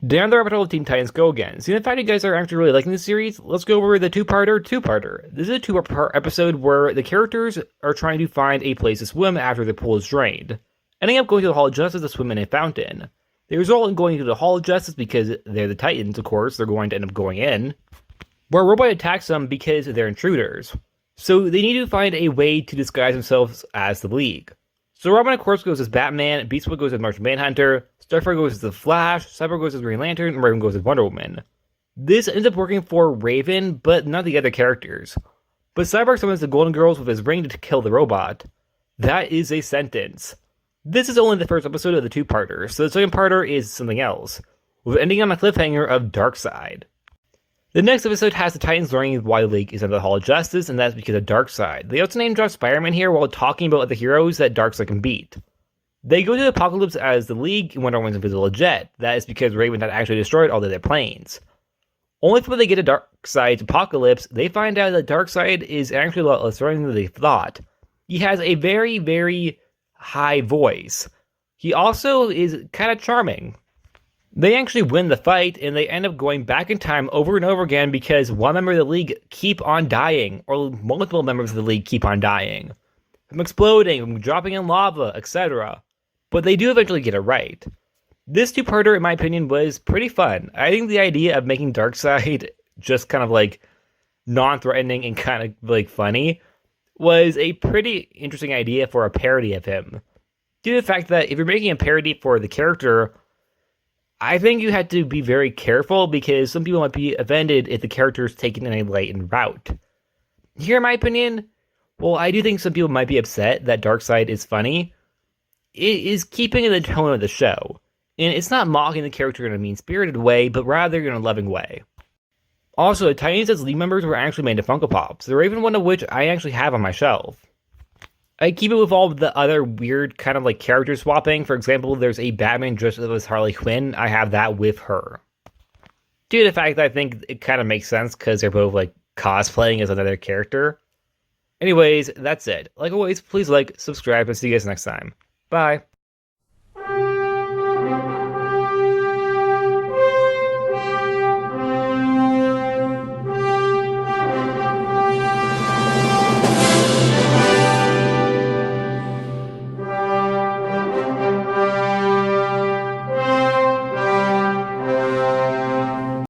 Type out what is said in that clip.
Down the rabbit hole of Teen Titans Go again. Seeing the fact you guys are actually really liking this series, let's go over the two-parter. This is a two-part episode where the characters are trying to find a place to swim after the pool is drained, ending up going to the Hall of Justice to swim in a fountain. They result in going to the Hall of Justice because they're the Titans, of course, they're going to end up going in, where a robot attacks them because they're intruders. So they need to find a way to disguise themselves as the League. So Robin, of course, goes as Batman, Beast Boy goes as Martian Manhunter, Starfire goes as the Flash, Cyborg goes as Green Lantern, and Raven goes as Wonder Woman. This ends up working for Raven, but not the other characters. But Cyborg summons the Golden Girls with his ring to kill the robot. That is a sentence. This is only the first episode of the two-parter, so the second parter is something else, with ending on a cliffhanger of Darkseid. The next episode has the Titans learning why the League is under the Hall of Justice, and that's because of Darkseid. They also name drop Spider-Man here while talking about the heroes that Darkseid can beat. They go to the Apocalypse as the League in Wonder Woman's invisible jet. That is because Raven had actually destroyed all of their planes. Only when they get to Darkseid's Apocalypse, they find out that Darkseid is actually a lot less threatening than they thought. He has a very, very high voice. He also is kind of charming. They actually win the fight, and they end up going back in time over and over again because one member of the League keep on dying, or multiple members of the League keep on dying. From exploding, from dropping in lava, etc. But they do eventually get it right. This two-parter, in my opinion, was pretty fun. I think the idea of making Darkseid just kind of like non-threatening and kind of like funny was a pretty interesting idea for a parody of him. Due to the fact that if you're making a parody for the character, I think you had to be very careful because some people might be offended if the character is taken in a lightened route. Here, in my opinion, well, I do think some people might be upset that Darkseid is funny. It is keeping in the tone of the show, and it's not mocking the character in a mean-spirited way, but rather in a loving way. Also, the Titans as League members were actually made into Funko Pops. There are even one of which I actually have on my shelf. I keep it with all the other weird kind of like character swapping. For example, there's a Batman dressed up as Harley Quinn. I have that with her. Due to the fact that I think it kind of makes sense because they're both like cosplaying as another character. Anyways, that's it. Like always, please like, subscribe, and see you guys next time. Bye.